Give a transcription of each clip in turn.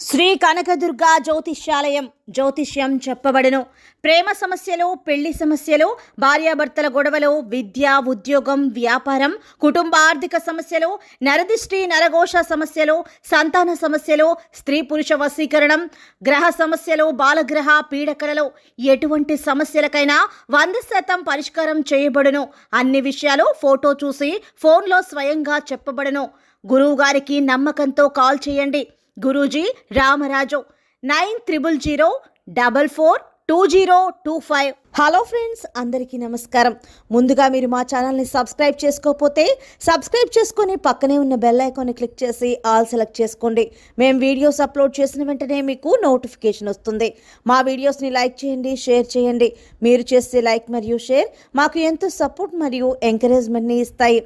శ్రీ కనకదుర్గ జ్యోతిష్యాలయం జ్యోతిష్యం చెప్పబడును. ప్రేమ సమస్యలు, పెళ్లి సమస్యలు, భార్యాభర్తల గొడవలు, విద్య, ఉద్యోగం, వ్యాపారం, కుటుంబ ఆర్థిక సమస్యలు, నరదిష్టి, నరఘోష సమస్యలు, సంతాన సమస్యలు, స్త్రీ పురుష వశీకరణం, గ్రహ సమస్యలు, బాలగ్రహ పీడకలలో ఎటువంటి సమస్యలకైనా 100% పరిష్కారం చేయబడును. అన్ని విషయాలు ఫోటో చూసి ఫోన్లో స్వయంగా చెప్పబడును. గురువు గారికి నమ్మకంతో కాల్ చేయండి. గురూజీ రామరాజు 9000442025. హలో ఫ్రెండ్స్, అందరికీ నమస్కారం. ముందుగా మీరు మా ఛానల్ని సబ్స్క్రైబ్ చేసుకోకపోతే సబ్స్క్రైబ్ చేసుకొని పక్కనే ఉన్న బెల్ ఐకాన్ని క్లిక్ చేసి ఆల్ సెలెక్ట్ చేసుకోండి. మేము వీడియోస్ అప్లోడ్ చేసిన వెంటనే మీకు నోటిఫికేషన్ వస్తుంది. మా వీడియోస్ని లైక్ చేయండి, షేర్ చేయండి. మీరు చేసే లైక్ మరియు షేర్ మాకు ఎంతో సపోర్ట్ మరియు ఎంకరేజ్మెంట్ని ఇస్తాయి.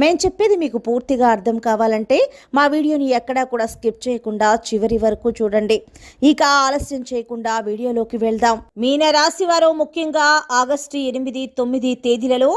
మేము చెప్పేది మీకు పూర్తిగా అర్థం కావాలంటే మా వీడియోని ఎక్కడా కూడా స్కిప్ చేయకుండా చివరి వరకు చూడండి. ఇక ఆలస్యం చేయకుండా వీడియోలోకి వెళ్దాం. మీన రాశి వారు ముఖ్యంగా ఆగస్టు 8, 9 తేదీలలో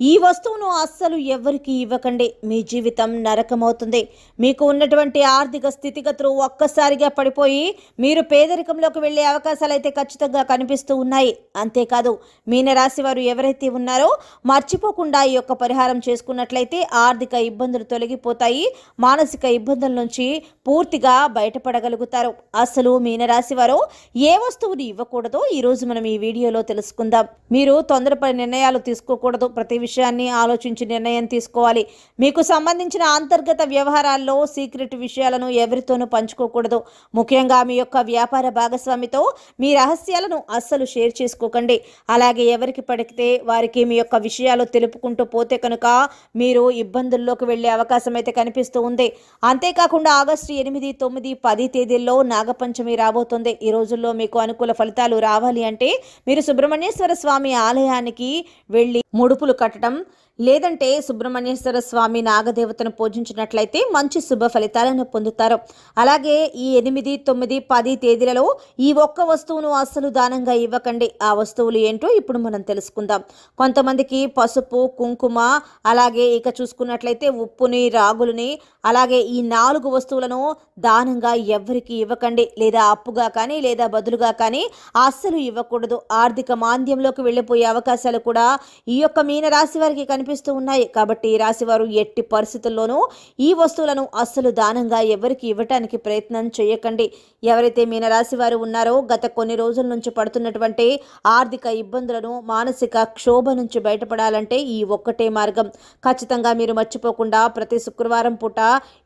ఈ వస్తువును అస్సలు ఎవరికి ఇవ్వకండి. మీ జీవితం నరకమవుతుంది. మీకు ఉన్నటువంటి ఆర్థిక స్థితిగతులు ఒక్కసారిగా పడిపోయి మీరు పేదరికంలోకి వెళ్లే అవకాశాలు అయితే ఖచ్చితంగా కనిపిస్తూ ఉన్నాయి. అంతేకాదు, మీనరాశి వారు ఎవరైతే ఉన్నారో మర్చిపోకుండా ఈ యొక్క పరిహారం చేసుకున్నట్లయితే ఆర్థిక ఇబ్బందులు తొలగిపోతాయి. మానసిక ఇబ్బందుల నుంచి పూర్తిగా బయటపడగలుగుతారు. అసలు మీనరాశి వారు ఏ వస్తువుని ఇవ్వకూడదో ఈరోజు మనం ఈ వీడియోలో తెలుసుకుందాం. మీరు తొందరపడి నిర్ణయాలు తీసుకోకూడదు. ప్రతి విషయాన్ని ఆలోచించి నిర్ణయం తీసుకోవాలి. మీకు సంబంధించిన అంతర్గత వ్యవహారాల్లో సీక్రెట్ విషయాలను ఎవరితోనూ పంచుకోకూడదు. ముఖ్యంగా మీ యొక్క వ్యాపార భాగస్వామితో మీ రహస్యాలను అస్సలు షేర్ చేసుకోకండి. అలాగే ఎవరికి పడితే వారికి మీ యొక్క విషయాలు తెలుపుకుంటూ పోతే కనుక మీరు ఇబ్బందుల్లోకి వెళ్లే అవకాశం అయితే కనిపిస్తూ ఉంది. అంతేకాకుండా ఆగస్టు 8, 9, 10 తేదీల్లో నాగపంచమి రాబోతుంది. ఈ రోజుల్లో మీకు అనుకూల ఫలితాలు రావాలి అంటే మీరు సుబ్రహ్మణ్యేశ్వర స్వామి ఆలయానికి వెళ్ళి ముడుపులు కట్టడం, లేదంటే సుబ్రహ్మణ్యేశ్వర స్వామి నాగదేవతను పూజించినట్లయితే మంచి శుభ ఫలితాలను పొందుతారు. అలాగే ఈ 8, 9, 10 తేదీలలో ఈ ఒక్క వస్తువును అస్సలు దానంగా ఇవ్వకండి. ఆ వస్తువులు ఏంటో ఇప్పుడు మనం తెలుసుకుందాం. కొంతమందికి పసుపు, కుంకుమ, అలాగే ఇక చూసుకున్నట్లయితే ఉప్పుని, రాగులని, అలాగే ఈ 4 వస్తువులను దానంగా ఎవ్వరికి ఇవ్వకండి. లేదా అప్పుగా కానీ లేదా బదులుగా కానీ అస్సలు ఇవ్వకూడదు. ఆర్థిక మాంద్యంలోకి వెళ్ళిపోయే అవకాశాలు కూడా ఈ యొక్క మీనరాశి వారికి కనిపిస్తూ ఉన్నాయి. కాబట్టి ఈ రాశి వారు ఎట్టి పరిస్థితుల్లోనూ ఈ వస్తువులను అస్సలు దానంగా ఎవరికి ఇవ్వటానికి ప్రయత్నం చేయకండి. ఎవరైతే మీనరాశి వారు ఉన్నారో గత కొన్ని రోజుల నుంచి పడుతున్నటువంటి ఆర్థిక ఇబ్బందులను, మానసిక క్షోభ నుంచి బయటపడాలంటే ఈ ఒక్కటే మార్గం. ఖచ్చితంగా మీరు మర్చిపోకుండా ప్రతి శుక్రవారం పూట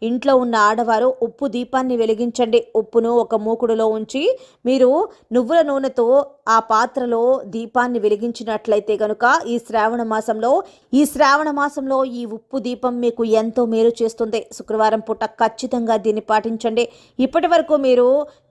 ఇంట్లో ఉన్న ఆడవారు ఉప్పు దీపాన్ని వెలిగించండి. ఉప్పును ఒక మూకుడులో ఉంచి మీరు నువ్వుల నూనెతో ఆ పాత్రలో దీపాన్ని వెలిగించినట్లయితే కనుక ఈ శ్రావణ మాసంలో ఈ ఉప్పు దీపం మీకు ఎంతో మేలు చేస్తుంది. శుక్రవారం పూట ఖచ్చితంగా దీన్ని పాటించండి. ఇప్పటి వరకు మీరు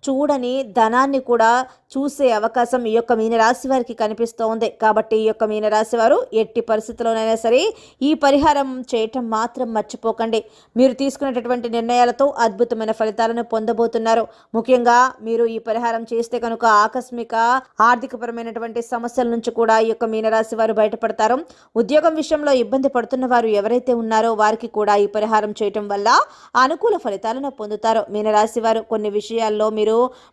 చూడని ధనాన్ని కూడా చూసే అవకాశం ఈ యొక్క మీనరాశి వారికి కనిపిస్తూ ఉంది. కాబట్టి ఈ యొక్క మీనరాశి వారు ఎట్టి పరిస్థితుల్లోనైనా సరే ఈ పరిహారం చేయటం మాత్రం మర్చిపోకండి. మీరు తీసుకునేటటువంటి నిర్ణయాలతో అద్భుతమైన ఫలితాలను పొందబోతున్నారు. ముఖ్యంగా మీరు ఈ పరిహారం చేస్తే కనుక ఆకస్మిక ఆర్థికపరమైనటువంటి సమస్యల నుంచి కూడా ఈ యొక్క మీనరాశి వారు బయటపడతారు. ఉద్యోగం విషయంలో ఇబ్బంది పడుతున్న వారు ఎవరైతే ఉన్నారో వారికి కూడా ఈ పరిహారం చేయటం వల్ల అనుకూల ఫలితాలను పొందుతారు. మీనరాశి వారు కొన్ని విషయాల్లో మీరు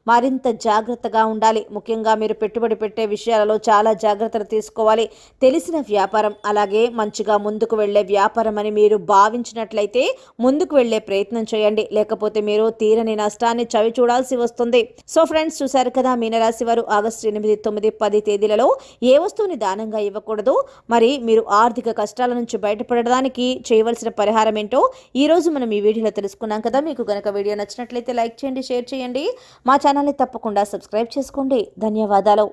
మరింత జాగ్రత్తగా ఉండాలి. ముఖ్యంగా మీరు పెట్టుబడి పెట్టే విషయాలలో చాలా జాగ్రత్తలు తీసుకోవాలి. తెలిసిన వ్యాపారం, అలాగే మంచిగా ముందుకు వెళ్లే వ్యాపారం అని మీరు భావించినట్లయితే ముందుకు వెళ్లే ప్రయత్నం చేయండి. లేకపోతే మీరు తీరని నష్టాన్ని చవి చూడాల్సి వస్తుంది. సో ఫ్రెండ్స్, చూశారు కదా, మీనరాశి వారు ఆగస్టు 8, 9, 10 తేదీలలో ఏ వస్తువుని దానంగా ఇవ్వకూడదు. మరి మీరు ఆర్థిక కష్టాల నుంచి బయటపడడానికి చేయవలసిన పరిహారం ఏంటో ఈ రోజు మనం ఈ వీడియోలో తెలుసుకున్నాం కదా. మీకు గనక వీడియో నచ్చినట్లయితే లైక్ చేయండి, షేర్ చేయండి. మా ఛానల్ని తప్పకుండా సబ్స్క్రైబ్ చేసుకోండి. ధన్యవాదాలు.